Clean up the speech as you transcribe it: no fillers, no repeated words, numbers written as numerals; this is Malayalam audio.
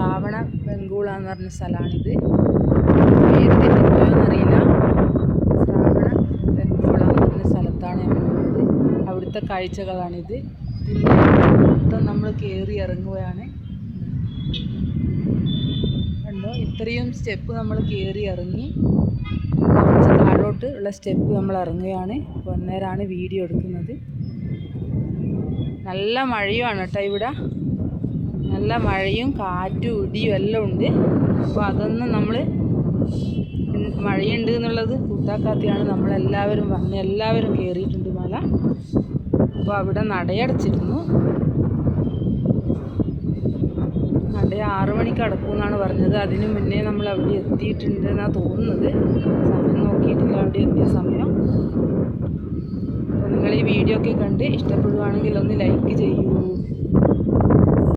ശ്രാവണ ബംഗൂള എന്ന് പറഞ്ഞ സ്ഥലമാണിത്. പേര് തെറ്റിപ്പോയോന്നറിയില്ല. ശ്രാവണ ബംഗൂള എന്ന് പറഞ്ഞ സ്ഥലത്താണ് നമ്മളുള്ളത്. അവിടുത്തെ കാഴ്ചകളാണിത്. ഇതിൻ്റെ മൊത്തം നമ്മൾ കയറി ഇറങ്ങുകയാണ്. കണ്ടോ, ഇത്രയും സ്റ്റെപ്പ് നമ്മൾ കയറി ഇറങ്ങി കുറച്ച് താഴോട്ട് ഉള്ള സ്റ്റെപ്പ് നമ്മൾ ഇറങ്ങുകയാണ്. അപ്പോൾ അന്നേരമാണ് വീഡിയോ എടുക്കുന്നത്. നല്ല മഴയുമാണ് കേട്ടോ ഇവിടെ. നല്ല മഴയും കാറ്റും ഇടിയും എല്ലാം ഉണ്ട്. അപ്പോൾ അതൊന്നും നമ്മൾ മഴയുണ്ട് എന്നുള്ളത് കൂട്ടാക്കാത്തയാണ്. നമ്മളെല്ലാവരും വന്ന് എല്ലാവരും കയറിയിട്ടുണ്ട് മല. അപ്പോൾ അവിടെ നടയടച്ചിരുന്നു. നട 6 മണിക്ക് അടക്കുമെന്നാണ് പറഞ്ഞത്. അതിന് മുന്നേ നമ്മൾ അവിടെ എത്തിയിട്ടുണ്ട് എന്നാണ് തോന്നുന്നത്. സമയം നോക്കിയിട്ടില്ല അവിടെ എത്തിയ സമയം. അപ്പോൾ നിങ്ങൾ ഈ വീഡിയോ ഒക്കെ കണ്ട് ഇഷ്ടപ്പെടുകയാണെങ്കിൽ ഒന്ന് ലൈക്ക് ചെയ്യുക.